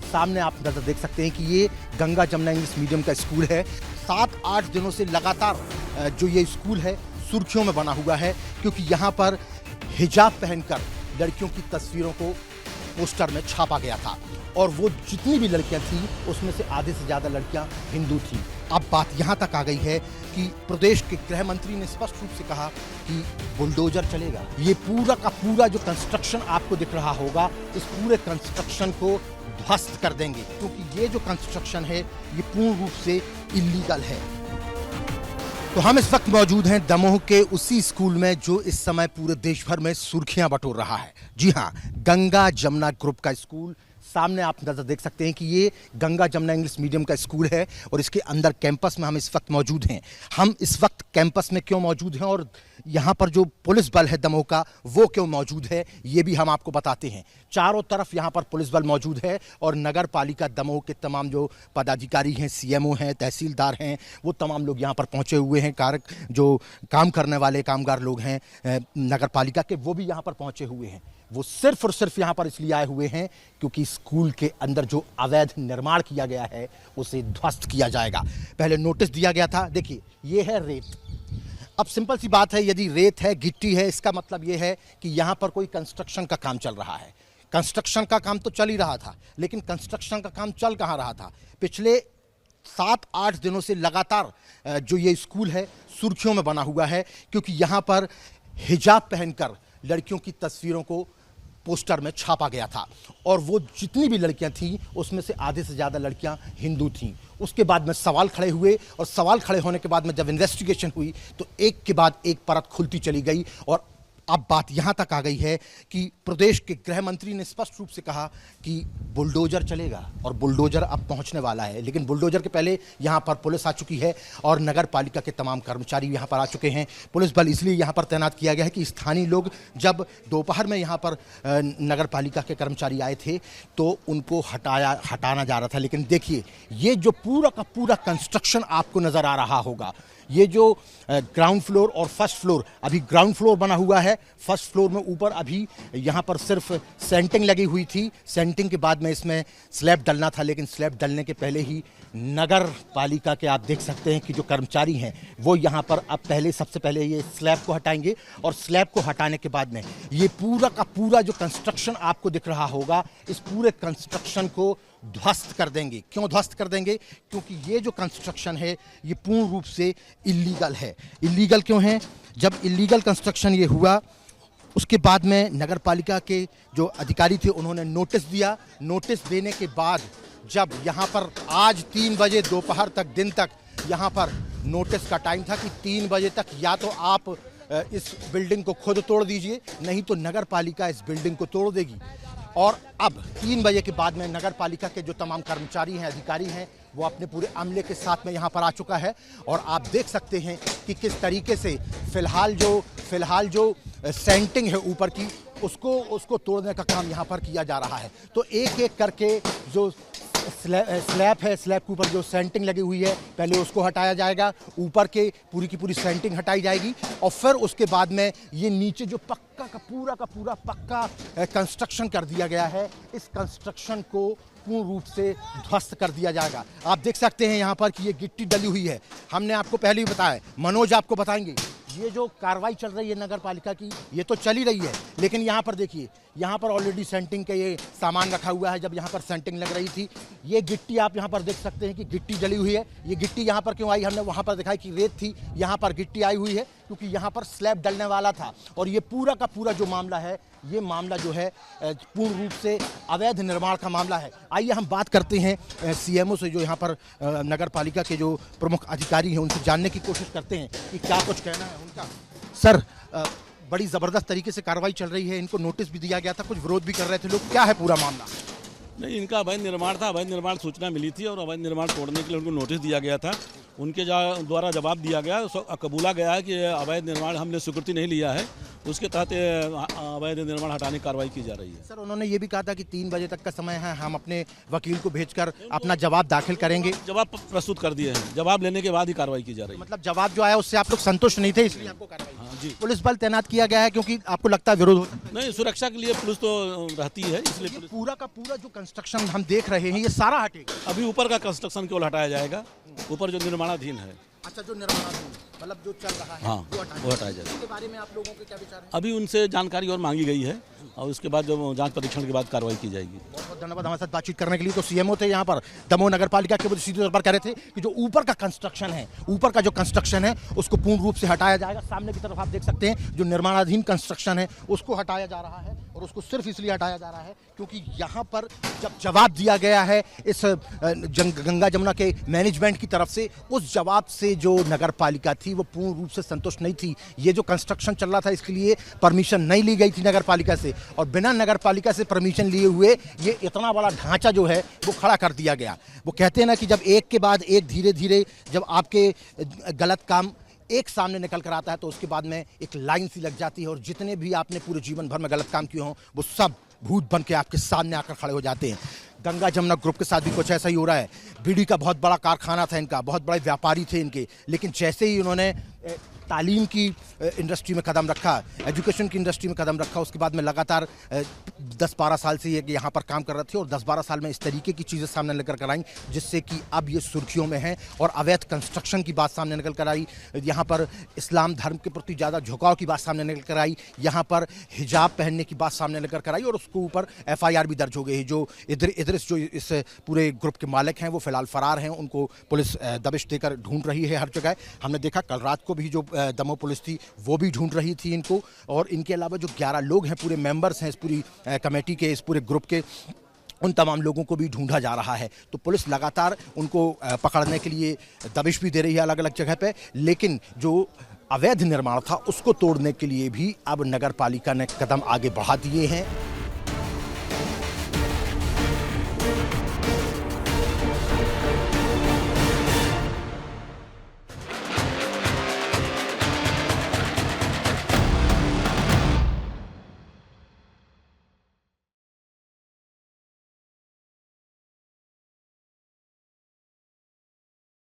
सामने आप नजर देख सकते हैं कि ये गंगा जमुना इंग्लिश मीडियम का स्कूल है। 7-8 दिनों से लगातार जो ये स्कूल है सुर्खियों में बना हुआ है, क्योंकि यहाँ पर हिजाब पहनकर लड़कियों की तस्वीरों को पोस्टर में छापा गया था और वो जितनी भी लड़कियां थीं उसमें से आधे से ज़्यादा लड़कियां हिंदू थीं। अब बात यहाँ तक आ गई है कि प्रदेश के गृह मंत्री ने स्पष्ट रूप से कहा कि बुलडोजर चलेगा। ये पूरा का पूरा जो कंस्ट्रक्शन आपको दिख रहा होगा, इस पूरे कंस्ट्रक्शन को ध्वस्त कर देंगे, क्योंकि ये जो कंस्ट्रक्शन है ये पूर्ण रूप से इलीगल है। तो हम इस वक्त मौजूद हैं दमोह के उसी स्कूल में जो इस समय पूरे देश भर में सुर्खियां बटोर रहा है। जी हां, गंगा जमुना ग्रुप का स्कूल। सामने आप नजर देख सकते हैं कि ये गंगा जमुना इंग्लिश मीडियम का स्कूल है और इसके अंदर कैंपस में हम इस वक्त मौजूद हैं। हम इस वक्त कैंपस में क्यों मौजूद हैं और यहाँ पर जो पुलिस बल है दमोह का वो क्यों मौजूद है, ये भी हम आपको बताते हैं। चारों तरफ यहाँ पर पुलिस बल मौजूद है और नगर पालिका दमोह के तमाम जो पदाधिकारी हैं, सीएमओ हैं, तहसीलदार हैं, वो तमाम लोग यहाँ पर पहुँचे हुए हैं। जो काम करने वाले कामगार लोग हैं नगर पालिका के, वो भी यहाँ पर पहुँचे हुए हैं। वो सिर्फ और सिर्फ यहाँ पर इसलिए आए हुए हैं क्योंकि स्कूल के अंदर जो अवैध निर्माण किया गया है उसे ध्वस्त किया जाएगा। पहले नोटिस दिया गया था, देखिए ये है रेत। अब सिंपल सी बात है, यदि रेत है, गिट्टी है, इसका मतलब ये है कि यहाँ पर कोई कंस्ट्रक्शन का काम चल रहा है। कंस्ट्रक्शन का काम तो चल ही रहा था, लेकिन कंस्ट्रक्शन का काम चल कहाँ रहा था? पिछले 7-8 दिनों से लगातार जो ये स्कूल है सुर्खियों में बना हुआ है, क्योंकि यहाँ पर हिजाब पहनकर लड़कियों की तस्वीरों को पोस्टर में छापा गया था और वो जितनी भी लड़कियां थीं उसमें से आधे से ज़्यादा लड़कियां हिंदू थीं। उसके बाद में सवाल खड़े हुए और सवाल खड़े होने के बाद में जब इन्वेस्टिगेशन हुई तो एक के बाद एक परत खुलती चली गई और अब बात यहाँ तक आ गई है कि प्रदेश के गृह मंत्री ने स्पष्ट रूप से कहा कि बुलडोजर चलेगा और बुलडोजर अब पहुँचने वाला है। लेकिन बुलडोजर के पहले यहाँ पर पुलिस आ चुकी है और नगर पालिका के तमाम कर्मचारी यहाँ पर आ चुके हैं। पुलिस बल इसलिए यहाँ पर तैनात किया गया है कि स्थानीय लोग जब दोपहर में यहाँ पर नगर पालिका के कर्मचारी आए थे तो उनको हटाना जा रहा था। लेकिन देखिए ये जो पूरा का पूरा कंस्ट्रक्शन आपको नज़र आ रहा होगा, ये जो ग्राउंड फ्लोर और फर्स्ट फ्लोर, अभी ग्राउंड फ्लोर बना हुआ है, फर्स्ट फ्लोर में ऊपर अभी यहाँ पर सिर्फ सेंटिंग लगी हुई थी। सेंटिंग के बाद में इसमें स्लैब डलना था, लेकिन स्लैब डलने के पहले ही नगर पालिका के आप देख सकते हैं कि जो कर्मचारी हैं वो यहाँ पर अब सबसे पहले ये स्लैब को हटाएंगे और स्लैब को हटाने के बाद में ये पूरा का पूरा जो कंस्ट्रक्शन आपको दिख रहा होगा, इस पूरे कंस्ट्रक्शन को ध्वस्त कर देंगे। क्यों ध्वस्त कर देंगे? क्योंकि ये जो कंस्ट्रक्शन है ये पूर्ण रूप से इलीगल है। इलीगल क्यों है? जब इलीगल कंस्ट्रक्शन ये हुआ उसके बाद में नगर पालिका के जो अधिकारी थे उन्होंने नोटिस दिया। नोटिस देने के बाद जब यहाँ पर आज 3 बजे दोपहर तक, दिन तक यहाँ पर नोटिस का टाइम था कि 3 बजे तक या तो आप इस बिल्डिंग को खुद तोड़ दीजिए, नहीं तो नगर पालिका इस बिल्डिंग को तोड़ देगी। और अब 3 बजे के बाद में नगर पालिका के जो तमाम कर्मचारी हैं, अधिकारी हैं, वो अपने पूरे अमले के साथ में यहाँ पर आ चुका है और आप देख सकते हैं कि किस तरीके से फिलहाल जो सेंटिंग है ऊपर की उसको तोड़ने का काम यहाँ पर किया जा रहा है। तो एक एक करके जो स्लैब है, स्लैब के ऊपर जो सेंटिंग लगी हुई है पहले उसको हटाया जाएगा, ऊपर के पूरी की पूरी सेंटिंग हटाई जाएगी और फिर उसके बाद में ये नीचे जो पक्का का पूरा पक्का कंस्ट्रक्शन कर दिया गया है, इस कंस्ट्रक्शन को पूर्ण रूप से ध्वस्त कर दिया जाएगा। आप देख सकते हैं यहाँ पर कि ये गिट्टी डली हुई है। हमने आपको पहले ही बताया, मनोज आपको बताएंगे, ये जो कार्रवाई चल रही है नगर पालिका की ये तो चल ही रही है, लेकिन यहाँ पर देखिए, यहाँ पर ऑलरेडी सेंटिंग का ये सामान रखा हुआ है। जब यहाँ पर सेंटिंग लग रही थी, ये गिट्टी आप यहाँ पर देख सकते हैं कि गिट्टी जली हुई है। ये गिट्टी यहाँ पर क्यों आई? हमने वहाँ पर दिखाई कि रेत थी, यहाँ पर गिट्टी आई हुई है क्योंकि यहाँ पर स्लैब डलने वाला था। और ये पूरा का पूरा जो मामला है, ये मामला जो है पूर्ण रूप से अवैध निर्माण का मामला है। आइए हम बात करते हैं सीएमओ से, जो यहाँ पर नगर पालिका के जो प्रमुख अधिकारी हैं उनसे जानने की कोशिश करते हैं कि क्या कुछ कहना है उनका। सर, बड़ी ज़बरदस्त तरीके से कार्रवाई चल रही है, इनको नोटिस भी दिया गया था, कुछ विरोध भी कर रहे थे लोग, क्या है पूरा मामला? नहीं, इनका अवैध निर्माण था, अवैध निर्माण सूचना मिली थी और अवैध निर्माण तोड़ने के लिए उनको नोटिस दिया गया था उनके द्वारा जवाब दिया गया, कबूला गया है कि अवैध निर्माण हमने स्वीकृति नहीं लिया है, उसके तहत अवैध निर्माण हटाने की कार्रवाई की जा रही है। सर उन्होंने ये भी कहा था कि 3 बजे तक का समय है, हम अपने वकील को भेजकर अपना जवाब दाखिल करेंगे। जवाब प्रस्तुत कर दिए हैं, जवाब लेने के बाद ही कार्रवाई की जा रही है। मतलब जवाब जो आया उससे आप लोग संतुष्ट नहीं थे, इसलिए आपको कार्रवाई। हाँ जी। पुलिस बल तैनात किया गया है क्योंकि आपको लगता है विरोध होता है? नहीं, सुरक्षा के लिए पुलिस तो रहती है, इसलिए पुलिस। पूरा का पूरा जो कंस्ट्रक्शन हम देख रहे हैं ये सारा हटेगा? अभी ऊपर का कंस्ट्रक्शन केवल हटाया जाएगा, ऊपर जो निर्माणाधीन है। अच्छा, जो निर्माणाधीन मतलब जो चल रहा है हाँ, वो वो हटाया जाएगा। इसके बारे में आप लोगों के क्या विचार हैं? अभी उनसे जानकारी और मांगी गई है और उसके बाद जब जांच परीक्षण के बाद कार्रवाई की जाएगी। बहुत बहुत धन्यवाद हमारे साथ बातचीत करने के लिए। तो सीएमओ थे यहाँ पर दमोह नगर पालिका के, वो सीधे तौर पर कह रहे थे कि जो ऊपर का कंस्ट्रक्शन है, ऊपर का जो कंस्ट्रक्शन है उसको पूर्ण रूप से हटाया जाएगा। सामने की तरफ आप देख सकते हैं जो निर्माणाधीन कंस्ट्रक्शन है उसको हटाया जा रहा है, और उसको सिर्फ इसलिए हटाया जा रहा है क्योंकि यहाँ पर जब जवाब दिया गया है इस गंगा जमुना के मैनेजमेंट की तरफ से, उस जवाब से जो नगर पालिका थी वो पूर्ण रूप से संतुष्ट नहीं थी। ये जो कंस्ट्रक्शन चल रहा था इसके लिए परमिशन नहीं ली गई थी नगर पालिका से, और बिना नगर पालिका से परमिशन लिए हुए ये इतना बड़ा ढांचा जो है वो खड़ा कर दिया गया। वो कहते हैं ना कि जब एक के बाद एक धीरे धीरे जब आपके गलत काम एक सामने निकल कर आता है तो उसके बाद में एक लाइन सी लग जाती है, और जितने भी आपने पूरे जीवन भर में गलत काम किए हों वो सब भूत बन के आपके सामने आकर खड़े हो जाते हैं। गंगा जमुना ग्रुप के साथ भी कुछ ऐसा ही हो रहा है। बीड़ी का बहुत बड़ा कारखाना था इनका, बहुत बड़े व्यापारी थे इनके, लेकिन जैसे ही उन्होंने तालीम की इंडस्ट्री में कदम रखा, एजुकेशन की इंडस्ट्री में कदम रखा, उसके बाद में लगातार 10-12 साल से ये यहाँ पर काम कर रहे थे, और 10-12 साल में इस तरीके की चीज़ें सामने निकल कर आई जिससे कि अब ये सुर्खियों में है। और अवैध कंस्ट्रक्शन की बात सामने निकल कर आई, यहाँ पर इस्लाम धर्म के प्रति ज़्यादा झुकाव की बात सामने निकल कर आई, यहाँ पर हिजाब पहनने की बात सामने निकल कर आई, और उसके ऊपर FIR भी दर्ज हो गई है। जो इदरिस जो इस पूरे ग्रुप के मालिक हैं वो फिलहाल फरार हैं, उनको पुलिस दबिश देकर ढूंढ रही है हर जगह। हमने देखा कल रात को भी जो दमोह पुलिस थी वो भी ढूंढ रही थी इनको, और इनके अलावा जो 11 लोग हैं पूरे मेंबर्स हैं इस पूरी कमेटी के, इस पूरे ग्रुप के, उन तमाम लोगों को भी ढूंढा जा रहा है। तो पुलिस लगातार उनको पकड़ने के लिए दबिश भी दे रही है अलग अलग जगह पे, लेकिन जो अवैध निर्माण था उसको तोड़ने के लिए भी अब नगर पालिका ने कदम आगे बढ़ा दिए हैं।